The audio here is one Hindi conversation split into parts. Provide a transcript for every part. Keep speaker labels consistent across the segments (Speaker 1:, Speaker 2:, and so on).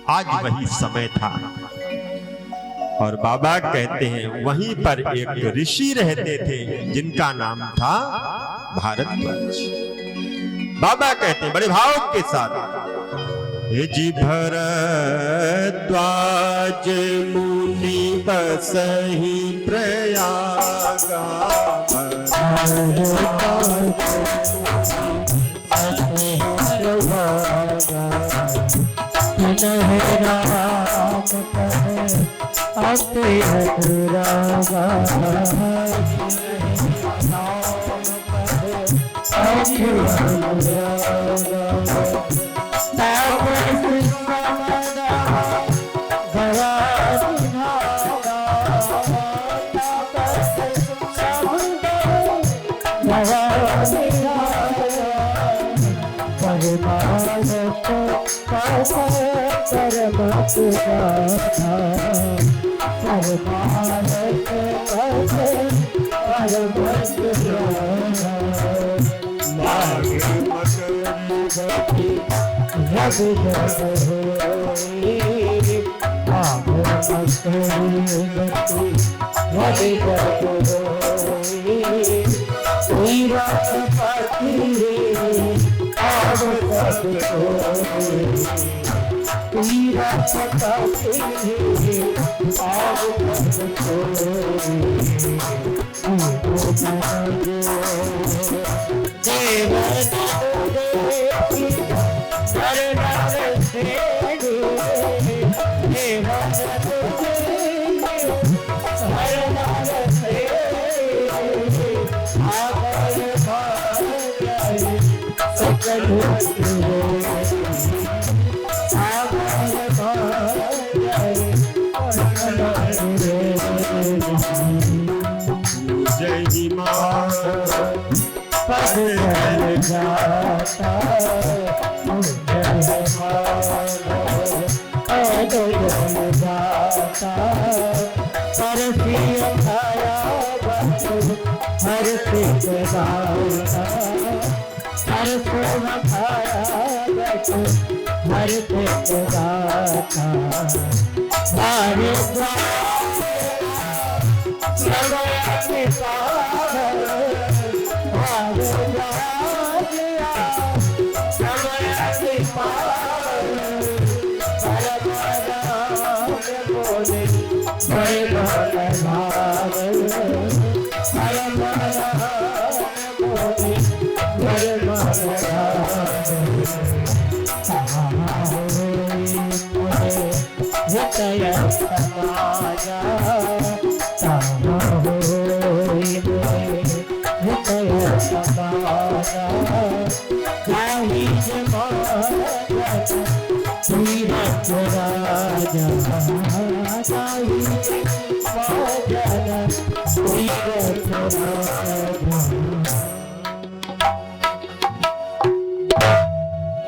Speaker 1: आज वही समय था। और बाबा कहते हैं वहीं पर एक ऋषि रहते थे जिनका नाम था भारद्वाज। बाबा कहते हैं बड़े भाव के साथ, हे जी भरद्वाज मुनि बसहि प्रयागा,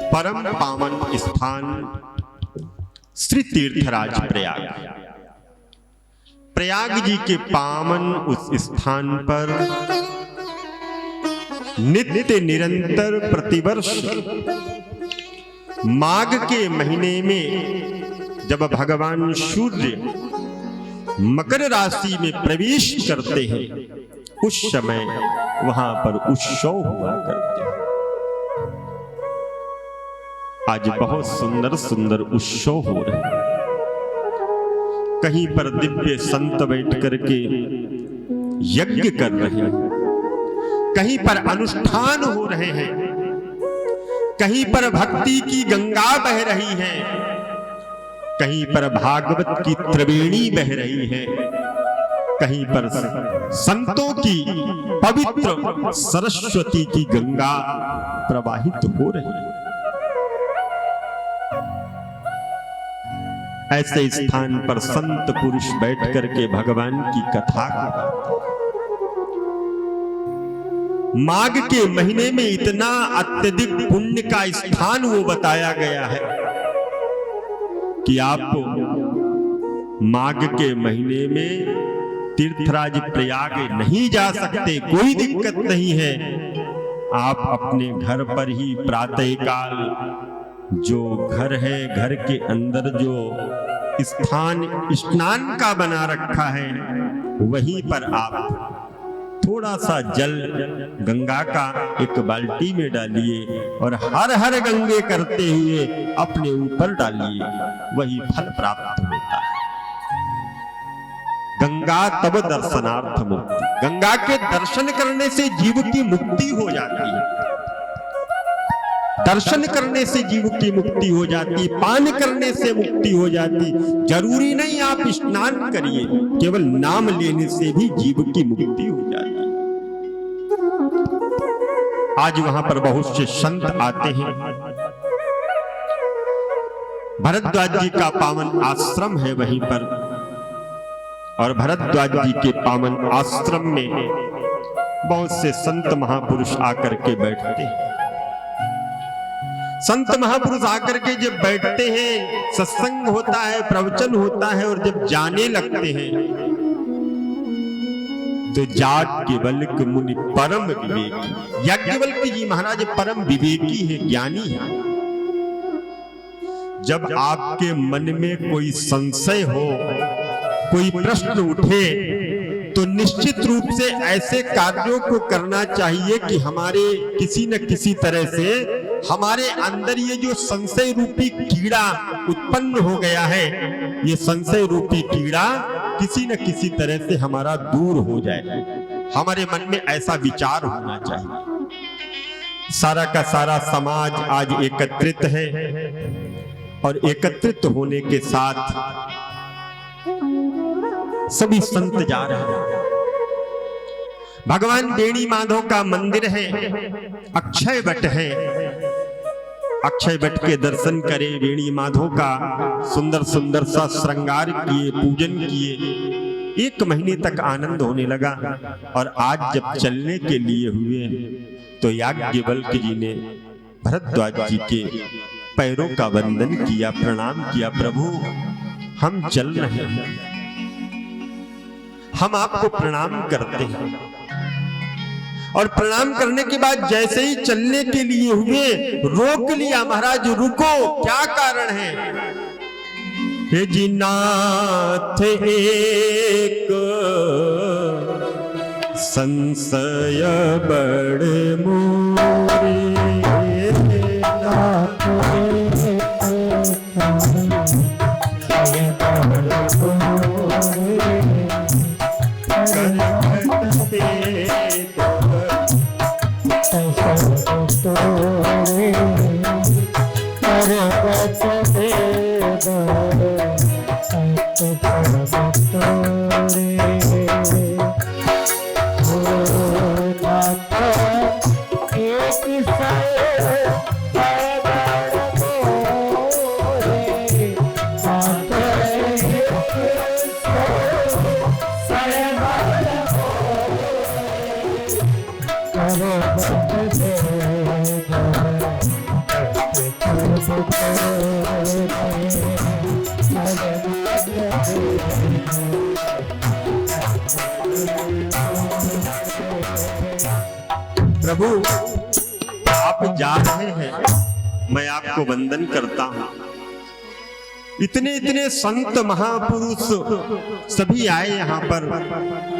Speaker 1: परम पावन स्थान श्री तीर्थराज प्रयाग। प्रयाग जी के पावन उस स्थान पर नित्य निरंतर प्रतिवर्ष माघ के महीने में जब भगवान सूर्य मकर राशि में प्रवेश करते हैं उस समय वहां पर उत्सव हुआ करते हैं। आज बहुत सुंदर सुंदर उत्सव हो रहे हैं। कहीं पर दिव्य संत बैठ करके यज्ञ कर रहे हैं, कहीं पर अनुष्ठान हो रहे हैं, कहीं पर भक्ति की गंगा बह रही है, कहीं पर भागवत की त्रिवेणी बह रही है, कहीं पर संतों की पवित्र सरस्वती की गंगा प्रवाहित हो रही है। ऐसे स्थान पर संत पुरुष बैठ करके भगवान की कथा करते। माघ के महीने में इतना अत्यधिक पुण्य का स्थान वो बताया गया है कि आप माघ के महीने में तीर्थराज प्रयाग नहीं जा सकते, कोई दिक्कत नहीं है। आप अपने घर पर ही प्रातःकाल जो घर है, घर के अंदर जो स्थान स्नान का बना रखा है, वहीं पर आप थोड़ा सा जल गंगा का एक बाल्टी में डालिए और हर हर गंगे करते हुए अपने ऊपर डालिए, वही फल प्राप्त होता है। गंगा तब दर्शनार्थ मुक्ति, गंगा के दर्शन करने से जीव की मुक्ति हो जाती है। दर्शन करने से जीव की मुक्ति हो जाती, पान करने से मुक्ति हो जाती। जरूरी नहीं आप स्नान करिए, केवल नाम लेने से भी जीव की मुक्ति हो जाती। आज वहां पर बहुत से संत आते हैं। भरद्वाज जी का पावन आश्रम है वहीं पर, और भरद्वाज जी के पावन आश्रम में बहुत से संत महापुरुष आकर के बैठते हैं। संत महापुरुष आकर के जब बैठते हैं, सत्संग होता है, प्रवचन होता है, और जब जाने लगते हैं तो याज्ञवल्क्य मुनि परम विवेकी, याज्ञवल्क्य जी महाराज परम विवेकी है, ज्ञानी है। जब आपके मन में कोई संशय हो, कोई प्रश्न उठे, तो निश्चित रूप से ऐसे कार्यों को करना चाहिए कि हमारे किसी न किसी तरह से हमारे अंदर ये जो संशय रूपी कीड़ा उत्पन्न हो गया है, ये संशय रूपी कीड़ा किसी न किसी तरह से हमारा दूर हो जाए। हमारे मन में ऐसा विचार होना चाहिए। सारा का सारा समाज आज एकत्रित है, और एकत्रित होने के साथ सभी संत जा रहे हैं। भगवान बेणी माधव का मंदिर है, अक्षय वट है। अक्षय वट के दर्शन करे, बेणी माधव का सुंदर सुंदर सा श्रृंगार किए, पूजन किए। 1 महीने तक आनंद होने लगा, और आज जब चलने के लिए हुए तो याज्ञवल्क्य जी ने भरद्वाज जी के पैरों का वंदन किया, प्रणाम किया। प्रभु, हम चल रहे हैं, हम आपको प्रणाम करते हैं। और प्रणाम करने के बाद जैसे ही चलने के लिए हुए, रोक लिया। महाराज रुको, क्या कारण है? हे जी नाथ एक संशय बड़े मोरे, प्रभु आप जा रहे हैं, मैं आपको वंदन करता हूं। इतने इतने संत महापुरुष सभी आए यहाँ पर,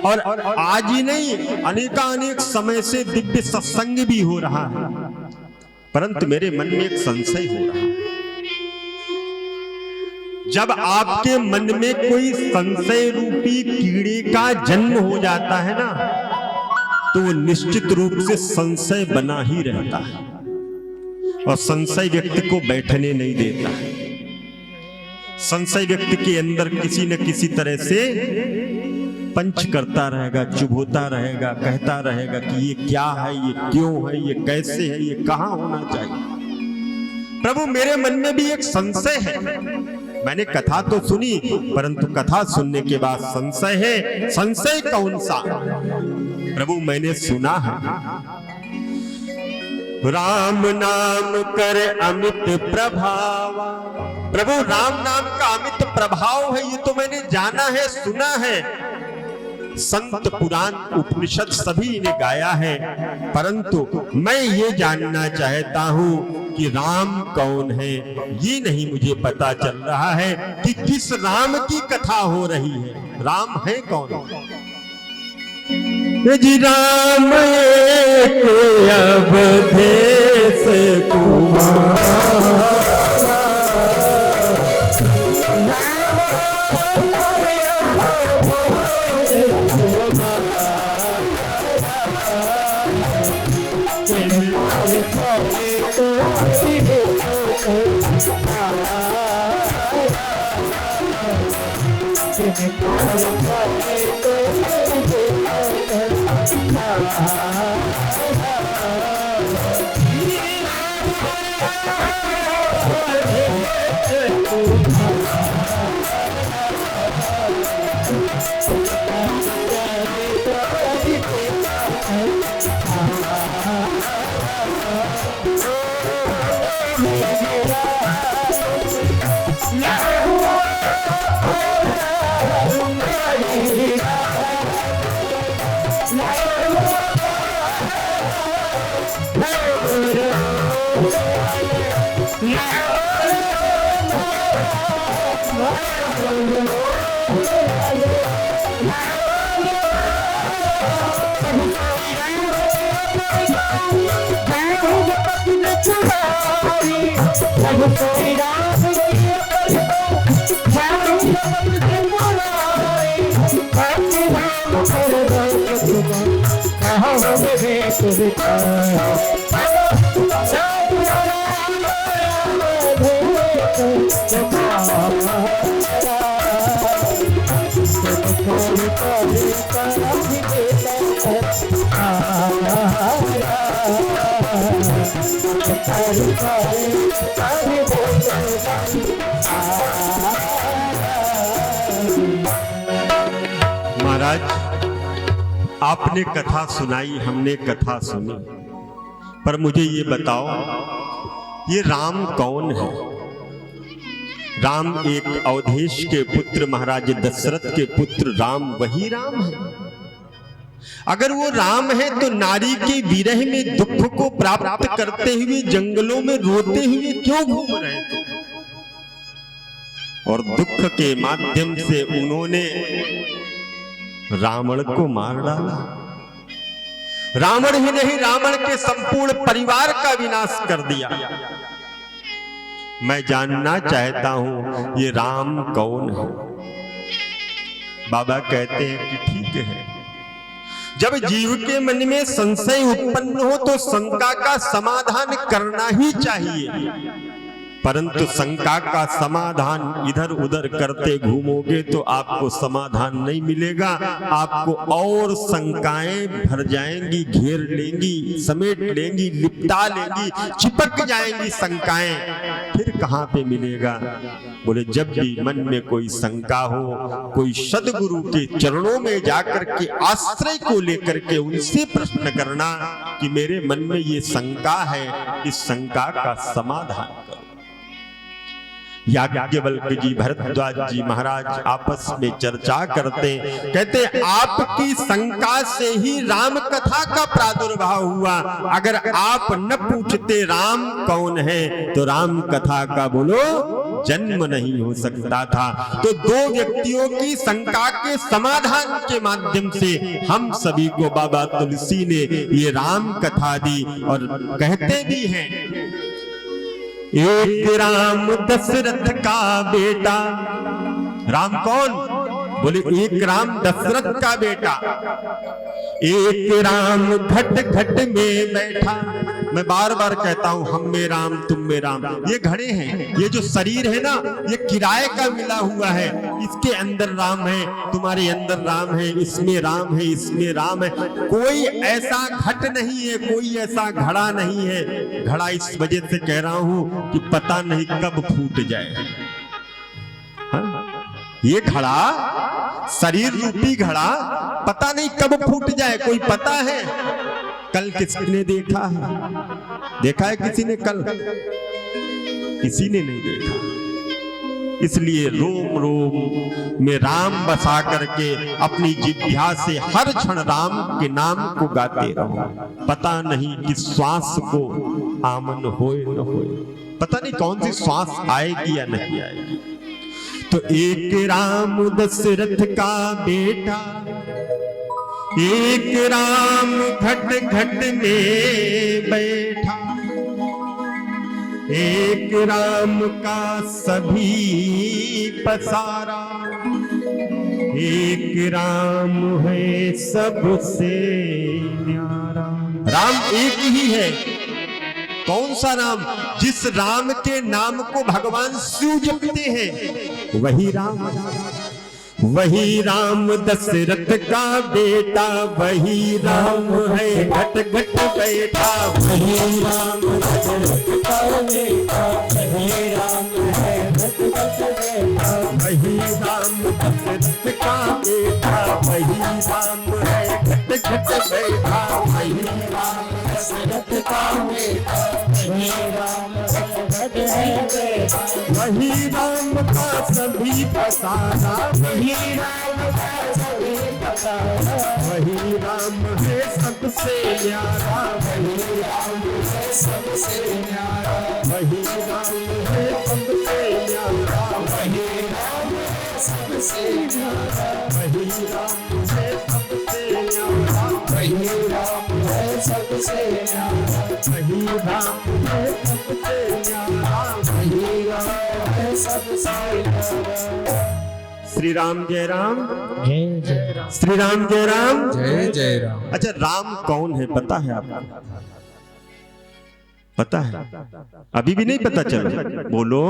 Speaker 1: और आज ही नहीं, अनेकानेक समय से दिव्य सत्संग भी हो रहा है, परंतु मेरे मन में एक संशय हो रहा है। जब आपके मन में कोई संशय रूपी कीड़े का जन्म हो जाता है ना, तो वो निश्चित रूप से संशय बना ही रहता है, और संशय व्यक्ति को बैठने नहीं देता है। संशय व्यक्ति के अंदर किसी न किसी तरह से पंच करता रहेगा, चुभोता रहेगा, कहता रहेगा कि ये क्या है, ये क्यों है, ये कैसे है, ये कहां होना चाहिए। प्रभु, मेरे मन में भी एक संशय है। मैंने कथा तो सुनी, परंतु कथा सुनने के बाद संशय है। संशय कौन सा? प्रभु, मैंने सुना है राम नाम कर अमित प्रभावा। प्रभु, राम नाम का अमित प्रभाव है, ये तो मैंने जाना है, सुना है। संत पुराण उपनिषद सभी ने गाया है, परंतु मैं ये जानना चाहता हूं कि राम कौन है ये नहीं मुझे पता चल रहा है कि किस राम की कथा हो रही है। राम है कौन? जी राम एक अवधेश कुमार, महाराज आपने कथा सुनाई, हमने कथा सुनी, पर मुझे ये बताओ ये राम कौन है? राम एक अवधेश के पुत्र महाराज दशरथ के पुत्र राम वही राम है? अगर वो राम है तो नारी के विरह में दुख को प्राप्त करते हुए जंगलों में रोते हुए क्यों घूम रहे थे? और दुख के माध्यम से उन्होंने रावण को मार डाला। रावण ही नहीं, रावण के संपूर्ण परिवार का विनाश कर दिया। मैं जानना चाहता हूं ये राम कौन है? बाबा कहते हैं कि ठीक है, जब जीव के मन में संशय उत्पन्न हो तो शंका का समाधान करना ही चाहिए, परंतु शंका का समाधान इधर उधर करते घूमोगे तो आपको समाधान नहीं मिलेगा। आपको और शंकाएं भर जाएंगी, घेर लेंगी, समेट लेंगी, लिपटा लेंगी, चिपक जाएंगी शंकाएं। फिर कहां पे मिलेगा? बोले जब भी मन में कोई शंका हो, कोई सद्गुरु के चरणों में जाकर के आश्रय को लेकर के उनसे प्रश्न करना कि मेरे मन में ये शंका है, इस शंका का समाधान करो। याज्ञवल्क्य जी, भरद्वाज जी महाराज आपस में चर्चा करते, कहते आपकी शंका से ही राम कथा का प्रादुर्भाव हुआ। अगर आप न पूछते राम कौन है तो राम कथा का बोलो जन्म नहीं हो सकता था। तो दो व्यक्तियों की शंका के समाधान के माध्यम से हम सभी को बाबा तुलसी ने ये राम कथा दी। और कहते भी हैं एक राम दशरथ का बेटा। राम कौन? बोले एक राम दशरथ का बेटा। एक राम घट घट में बैठा। मैं बार बार कहता हूं हम में राम तुम में राम। ये घड़े हैं, ये जो शरीर है ना, ये किराए का मिला हुआ है। इसके अंदर राम है, तुम्हारे अंदर राम है, इसमें राम है, इसमें राम है। कोई ऐसा घट नहीं है, कोई ऐसा घड़ा नहीं है। घड़ा इस वजह से कह रहा हूं कि पता नहीं कब फूट जाए। हाँ? ये घड़ा, शरीर रूपी घड़ा, पता नहीं कब फूट जाए, कोई पता है? कल किसने देखा है? देखा है किसी ने कल? किसी ने नहीं देखा। इसलिए रोम रोम में राम बसा करके अपनी जिह्वा से हर क्षण राम के नाम को गाते रहो। पता नहीं कि श्वास को आमन होए न होए, पता नहीं कौन सी श्वास आएगी या नहीं आएगी। तो एक राम दशरथ का बेटा, एक राम घट घट में बैठा, एक राम का सभी पसारा, एक राम है सबसे न्यारा। राम एक ही है। कौन सा राम? जिस राम के नाम को भगवान शिव जपते हैं वही राम। वही राम दशरथ का बेटा, वही राम है घट घट बैठा, वही राम दशरथ का बेटा, वही राम है घट घट बैठा, वही राम दशरथ का बेटा, वही राम है घट घट बैठा, वही राम दशरथ का बेटा, वही राम वही राम का सभी पसारा, वही राम का सभी पसारा, वही राम है सबसे न्यारा, वही राम है सबसे न्यारा, वही राम है सबसे न्यारा, वही राम है सबसे न्यारा, वही राम है सबसे न्यारा, वही राम है सबसे न्यारा, वही राम है सबसे न्यारा, वही राम है सबसे न्यारा। श्री राम जय राम,
Speaker 2: जय जय राम,
Speaker 1: श्री राम जय राम,
Speaker 2: जय जय राम।
Speaker 1: अच्छा, राम कौन है पता है आपको? पता है? अभी भी नहीं पता चला? बोलो,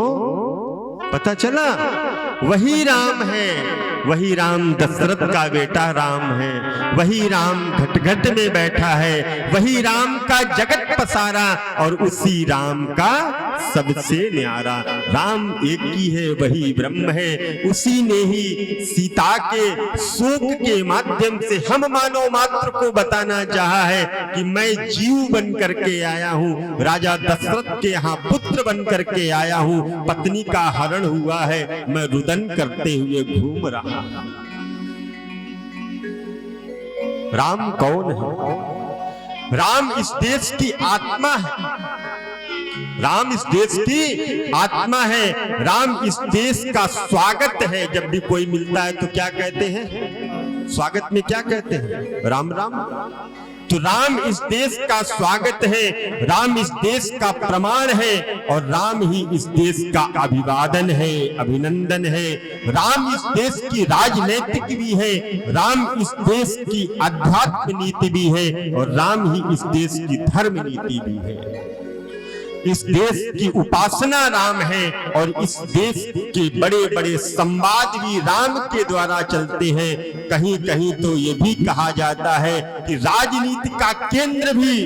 Speaker 1: पता चला? वही राम है, वही राम दशरथ का बेटा राम है, वही राम घट घट में बैठा है, वही राम का जगत पसारा और उसी राम का सबसे न्यारा। राम एक ही है, वही ब्रह्म है, उसी ने ही सीता के शोक के माध्यम से हम मानव मात्र को बताना चाहा है कि मैं जीव बन करके आया हूँ, राजा दशरथ के यहाँ पुत्र बन करके आया हूँ, पत्नी का हरण हुआ है, मैं रुदन करते हुए घूम रहा। राम कौन है? राम इस देश की आत्मा है, राम इस देश की आत्मा है, राम इस देश का स्वागत है। जब भी कोई मिलता है तो क्या कहते हैं? स्वागत में क्या कहते हैं? राम राम। तो राम इस देश का स्वागत है, राम इस देश का प्रमाण है और राम ही इस देश का अभिवादन है, अभिनंदन है। राम इस देश की राजनीतिक भी है, राम इस देश की आध्यात्म नीति भी है और राम ही इस देश की धर्म नीति भी है। इस देश की उपासना राम है और इस देश के बड़े बड़े संवाद भी राम के द्वारा चलते हैं। कहीं कहीं तो ये भी कहा जाता है कि राजनीति का केंद्र भी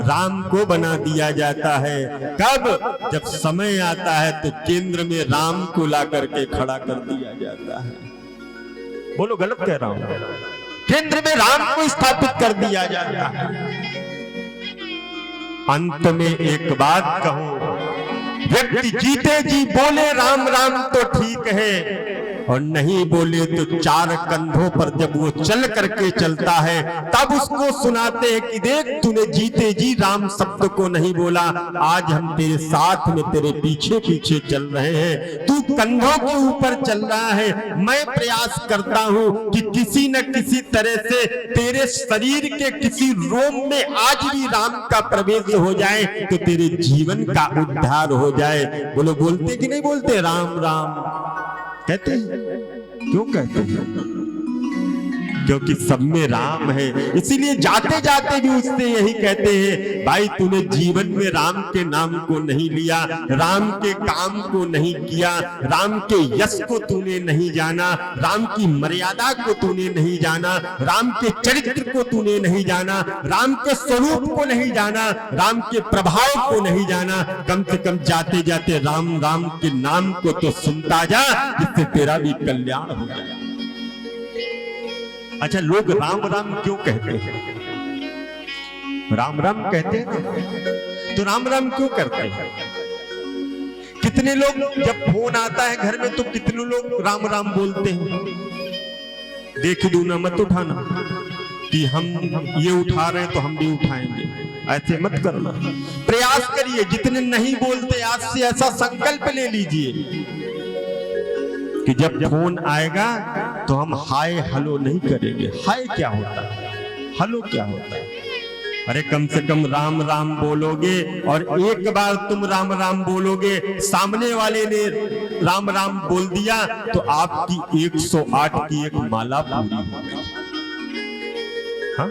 Speaker 1: राम को बना दिया जाता है। कब? जब समय आता है तो केंद्र में राम को ला करके खड़ा कर दिया जाता है। बोलो, गलत कह रहा हूं? केंद्र में राम को स्थापित कर दिया जाता है। अंत में एक बात कहूं, व्यक्ति जीते जी बोले राम राम तो ठीक है और नहीं बोले तो चार कंधों पर जब वो चल करके चलता है तब उसको सुनाते हैं कि देख, तूने जीते जी राम शब्द को नहीं बोला, आज हम तेरे साथ में तेरे पीछे पीछे चल रहे हैं, तू कंधों के ऊपर चल रहा है। मैं प्रयास करता हूं कि किसी न किसी तरह से तेरे शरीर के किसी रोम में आज भी राम का प्रवेश हो जाए तो तेरे जीवन का उद्धार हो जाए। बोलो, बोलते कि नहीं बोलते? राम राम कहते हैं। क्यों कहते हैं? क्योंकि सब में राम है। इसीलिए जाते जाते भी उससे यही कहते हैं, भाई तूने जीवन में राम के नाम को नहीं लिया, राम के काम को नहीं किया, राम के यश को तूने नहीं जाना, राम की मर्यादा को तूने नहीं जाना, राम के चरित्र को तूने नहीं जाना, राम के स्वरूप को नहीं जाना, राम के प्रभाव को नहीं जाना। कम से कम जाते जाते राम राम के नाम को तो सुनता जा, जिससे तेरा भी कल्याण हो जाए। अच्छा, लोग राम राम क्यों कहते हैं? राम राम कहते हैं तो राम राम क्यों करते हैं? कितने लोग जब फोन आता है घर में तो कितने लोग राम राम बोलते हैं। देख दू ना मत उठाना कि हम ये उठा रहे हैं तो हम भी उठाएंगे, ऐसे मत करना। प्रयास करिए, जितने नहीं बोलते आज से ऐसा संकल्प ले लीजिए कि जब फोन आएगा तो हम हाय हेलो नहीं करेंगे। हाय क्या होता है, हेलो क्या होता है? अरे कम से कम राम राम बोलोगे, और एक बार तुम राम राम बोलोगे, सामने वाले ने राम राम बोल दिया तो आपकी 108 की एक माला पूरी हो गई। हाँ?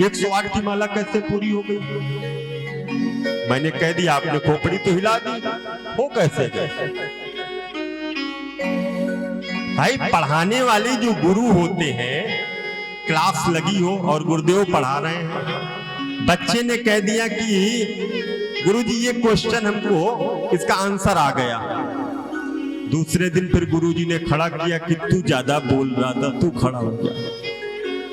Speaker 1: 108 की माला कैसे पूरी हो गई? मैंने कह दिया, आपने खोपड़ी तो हिला दी, हो कैसे गए? भाई पढ़ाने वाले जो गुरु होते हैं, क्लास लगी हो और गुरुदेव पढ़ा रहे हैं, बच्चे ने कह दिया कि गुरुजी ये क्वेश्चन हमको इसका आंसर आ गया। दूसरे दिन फिर गुरुजी ने खड़ा किया कि तू ज्यादा बोल रहा था, तू खड़ा हो गया।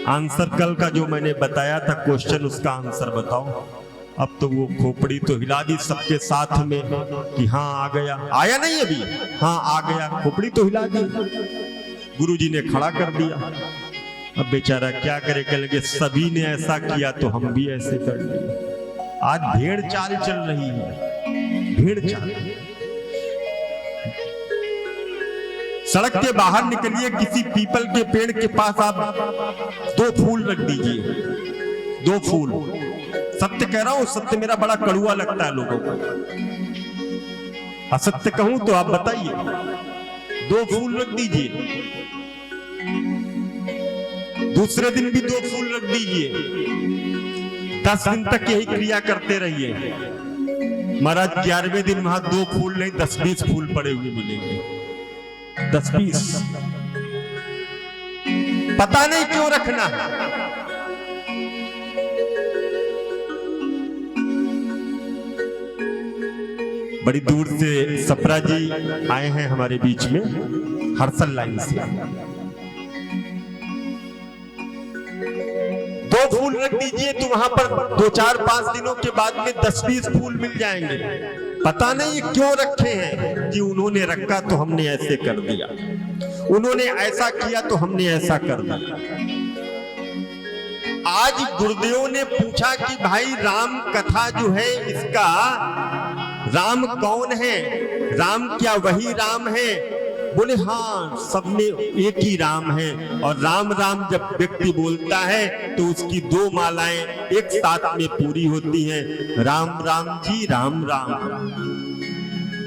Speaker 1: आंसर कल का जो मैंने बताया था क्वेश्चन, उसका आंसर बताओ। अब तो वो खोपड़ी तो हिला दी सबके साथ में कि हाँ आ गया। आया नहीं अभी? हाँ आ गया। खोपड़ी तो हिला दी, गुरुजी ने खड़ा कर दिया। अब बेचारा क्या करे, कह लगे सभी ने ऐसा किया तो हम भी ऐसे कर लिए। आज भेड़ चाल चल रही है, भेड़ चाल। सड़क के बाहर निकलिए, किसी पीपल के पेड़ के पास आप 2 फूल रख दीजिए, 2 फूल। सत्य कह रहा हूं, सत्य मेरा बड़ा कड़ुआ लगता है लोगों को। असत्य कहूं तो आप बताइए। 2 फूल रख दीजिए, दूसरे दिन भी 2 फूल रख दीजिए। 10 दिन तक यही क्रिया करते रहिए। महाराज 11वें दिन वहां 2 फूल नहीं 10-20 फूल पड़े हुए मिलेंगे, 10-20। पता नहीं क्यों रखना है। बड़ी दूर से सप्रा जी आए हैं हमारे बीच में, हर्सल लाइन से। 2 फूल रख दीजिए तो वहां पर 2-4-5 दिनों के बाद में 10-20 फूल मिल जाएंगे। पता नहीं क्यों रखे हैं, कि उन्होंने रखा तो हमने ऐसे कर दिया, उन्होंने ऐसा किया तो हमने ऐसा कर दिया। आज गुरुदेव ने पूछा कि भाई राम कथा जो है इसका राम कौन है? राम क्या वही राम है? बोले हाँ, सब में एक ही राम है। और राम राम जब व्यक्ति बोलता है तो उसकी 2 मालाएं एक साथ में पूरी होती हैं। राम राम जी राम राम।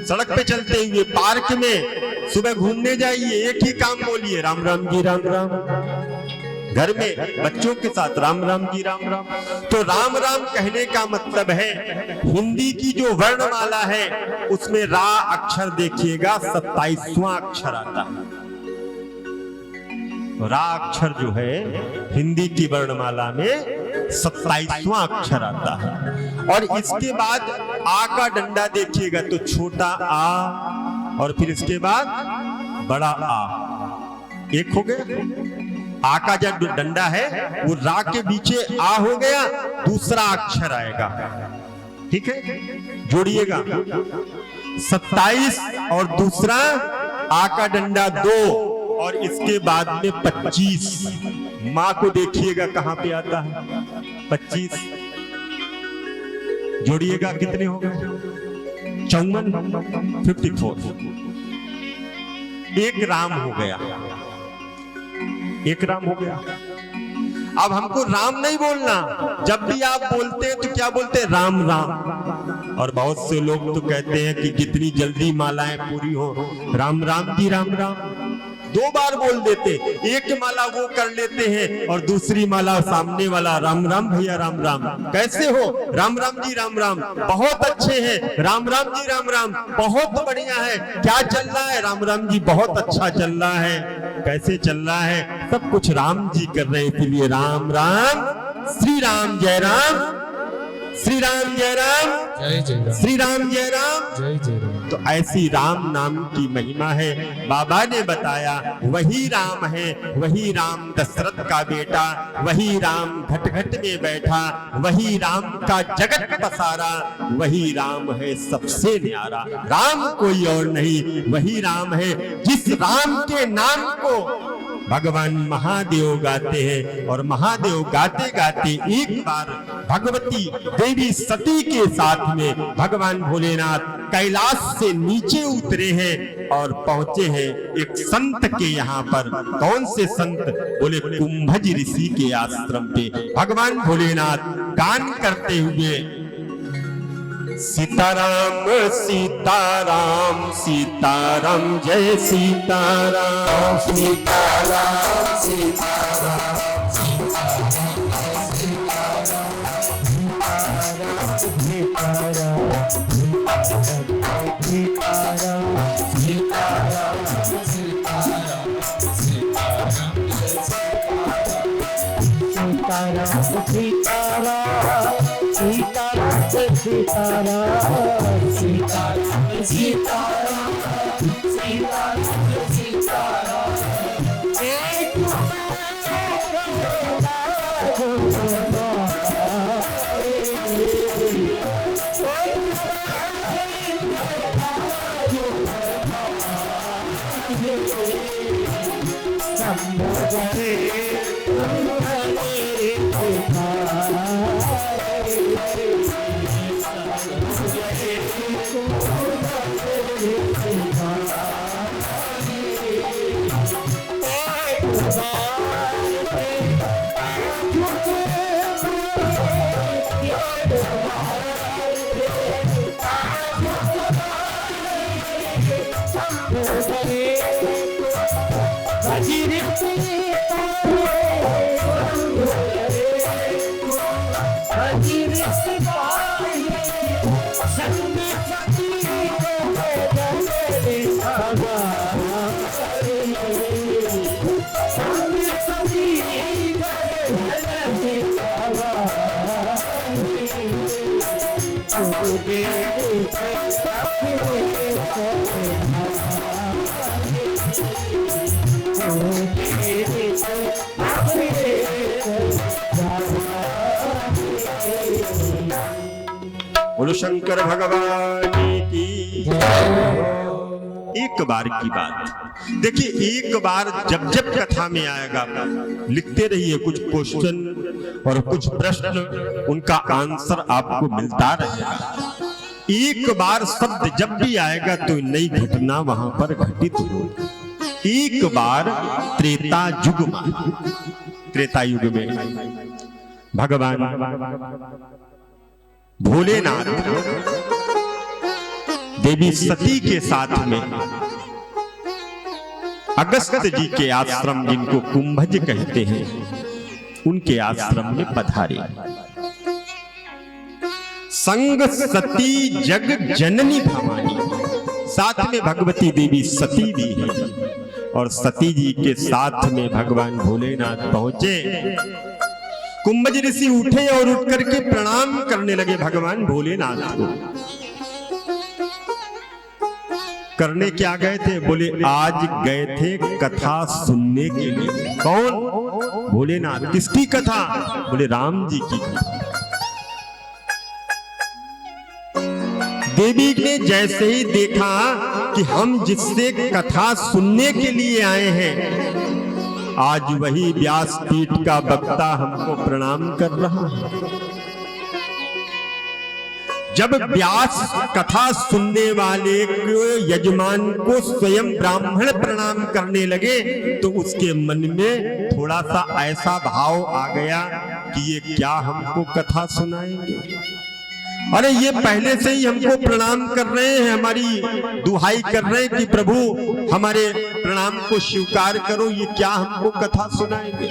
Speaker 1: सड़क पे चलते हुए, पार्क में सुबह घूमने जाइए, एक ही काम बोलिए, राम राम जी राम राम। घर में बच्चों के साथ राम राम जी राम राम। तो राम राम कहने का मतलब है, हिंदी की जो वर्णमाला है उसमें रा अक्षर देखिएगा 27वां अक्षर आता है। रा अक्षर जो है हिंदी की वर्णमाला में 27वां अक्षर आता है। और इसके बाद आ का डंडा देखिएगा तो छोटा आ, और फिर इसके बाद बड़ा आ, एक हो गया। आ का जो डंडा है वो रा के पीछे आ हो गया, दूसरा अक्षर आएगा। ठीक है, जोड़िएगा 27 और दूसरा आ का डंडा 2, और इसके बाद में 25। माँ को देखिएगा कहां पे आता है 25। जोड़िएगा कितने हो गए? 54, 54। एक राम हो गया, एक राम हो गया। अब हमको राम नहीं बोलना, जब भी आप बोलते हैं तो क्या बोलते हैं? राम राम। और बहुत से लोग तो कहते हैं कि जितनी जल्दी मालाएं पूरी हो, राम राम जी राम राम 2 बार बोल देते। एक माला वो कर लेते हैं और दूसरी माला सामने वाला राम राम भैया राम राम। कैसे हो? राम राम जी राम राम, बहुत अच्छे हैं। राम राम जी राम राम, बहुत बढ़िया है। क्या चल रहा है? राम राम जी बहुत अच्छा चल रहा है। कैसे चल रहा है? सब कुछ राम जी कर रहे हैं, इसलिए राम राम, श्री राम जय राम, श्री राम जय राम।
Speaker 2: जय राम।
Speaker 1: श्री राम जय राम।
Speaker 2: जय जय राम।
Speaker 1: तो ऐसी राम नाम की महिमा है। बाबा ने बताया वही राम है, वही राम दशरथ का बेटा, वही राम घट घट में बैठा, वही राम का जगत पसारा, वही राम है सबसे न्यारा। राम कोई और नहीं, वही राम है जिस राम के नाम को भगवान महादेव गाते हैं। और महादेव गाते गाते एक बार भगवती देवी सती के साथ में भगवान भोलेनाथ कैलाश से नीचे उतरे हैं और पहुंचे हैं एक संत के यहाँ पर। कौन से संत? बोले कुंभज ऋषि के आश्रम पे भगवान भोलेनाथ गान करते हुए सीताराम सीताराम सीताराम जय सीताराम सीताराम सीताराम बोलो शंकर भगवान की। एक बार की बात देखिए, एक बार जब जब कथा में आएगा लिखते रहिए, कुछ क्वेश्चन और कुछ प्रश्न, उनका आंसर आपको मिलता रहेगा। एक बार शब्द जब भी आएगा तो नई घटना वहां पर घटित होगी। एक बार त्रेता युग में भगवान भोलेनाथ देवी सती के साथ में अगस्त जी के आश्रम, जिनको कुंभज कहते हैं, उनके आश्रम में पधारे। संग सती जग जननी भवानी, साथ में भगवती देवी सती भी है। और सती जी के साथ में भगवान भोलेनाथ पहुंचे। कुंभज ऋषि उठे और उठ करके प्रणाम करने लगे भगवान भोलेनाथ को। करने क्या गए थे? बोले आज गए थे कथा सुनने के लिए। कौन? भोलेनाथ। किसकी कथा? बोले राम जी की कथा। देवी ने जैसे ही देखा कि हम जिससे कथा सुनने के लिए आए हैं, आज वही व्यास पीठ का वक्ता हमको प्रणाम कर रहा है। जब व्यास कथा सुनने वाले यजमान को स्वयं ब्राह्मण प्रणाम करने लगे तो उसके मन में थोड़ा सा ऐसा भाव आ गया कि ये क्या हमको कथा सुनाएंगे। अरे ये पहले से ही हमको प्रणाम कर रहे हैं, हमारी दुहाई कर रहे हैं कि प्रभु हमारे प्रणाम को स्वीकार करो, ये क्या हमको कथा सुनाएंगे।